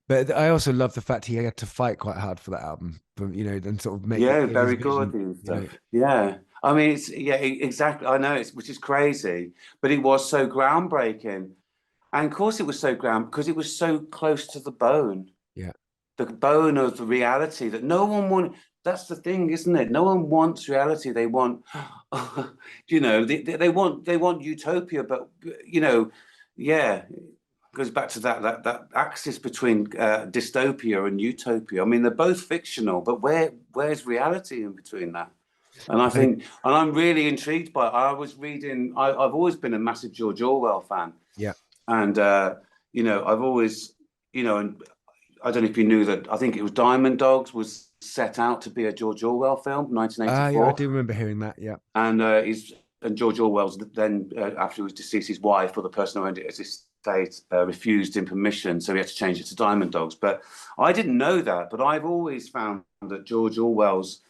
But I also love the fact he had to fight quite hard for that album, you know, and sort of make very good and stuff. Yeah, I mean, it's exactly. I know which is crazy, but it was so groundbreaking, and of course it was so because it was so close to the bone. Yeah, the bone of the reality that no one wanted. That's the thing, isn't it? No one wants reality. They want, you know, they want utopia, but you know, yeah. Goes back to that axis between dystopia and utopia. I mean, they're both fictional, but where's reality in between that? And I think, and I'm really intrigued by it. I was reading. I've always been a massive George Orwell fan. Yeah, and you know, I've always, you know, and I don't know if you knew that. I think it was Diamond Dogs was set out to be a George Orwell film, 1984. Yeah, I do remember hearing that. Yeah, and George Orwell's then after he was deceased, his wife or the person who owned it as his estate refused him permission, so he had to change it to Diamond Dogs. But I didn't know that. But I've always found that George Orwell's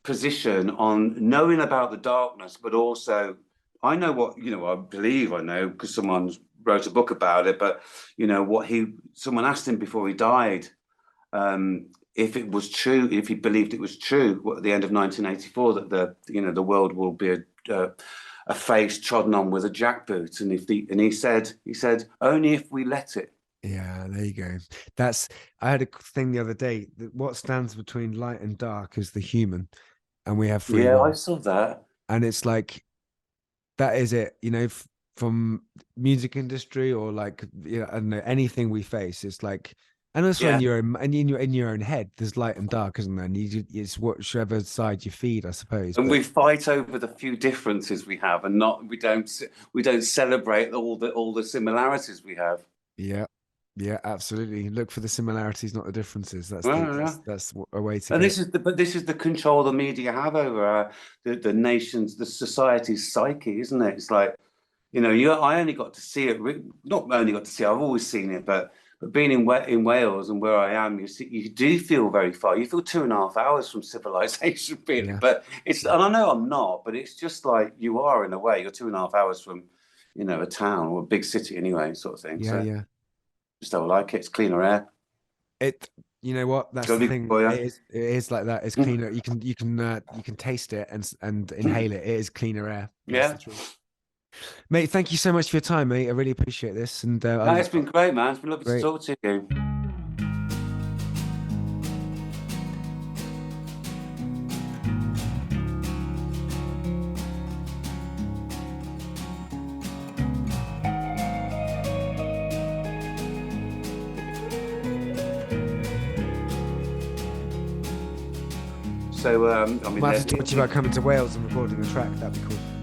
position on knowing about the darkness, but also I know what, you know, I believe I know because someone's wrote a book about it. But you know someone asked him before he died if it was true, if he believed it was true at the end of 1984 that the world will be a face trodden on with a jackboot, and he said only if we let it. Yeah, there you go. I had a thing the other day that what stands between light and dark is the human, and we have free will. I saw that, and it's like that is it. You know, from music industry or like, you know, I don't know, anything we face. It's like, and also in your own head, there's light and dark, isn't there? And it's whichever side you feed, I suppose. And we fight over the few differences we have, and we don't celebrate all the similarities we have. Yeah, absolutely. Look for the similarities, not the differences. That's a way to. And this is the control the media have over the nation's, the society's psyche, isn't it? It's like, you know, I only got to see it. Not only got to see it, I've always seen it, but being in Wales and where I am, you do feel very far. You feel 2.5 hours from civilization, really. Yeah. But and I know I'm not, but it's just like you are in a way. You're 2.5 hours from, you know, a town or a big city anyway, sort of thing. Yeah. Just don't like it. It's cleaner air. You know what? That's the thing. It is like that. It's cleaner. You can taste it and inhale it. It is cleaner air. That's the truth. Mate, thank you so much for your time, mate. I really appreciate this. And it's been great, man. It's been lovely to talk to you. So, I mean, I'll have to talk to you about coming to Wales and recording the track. That'd be cool.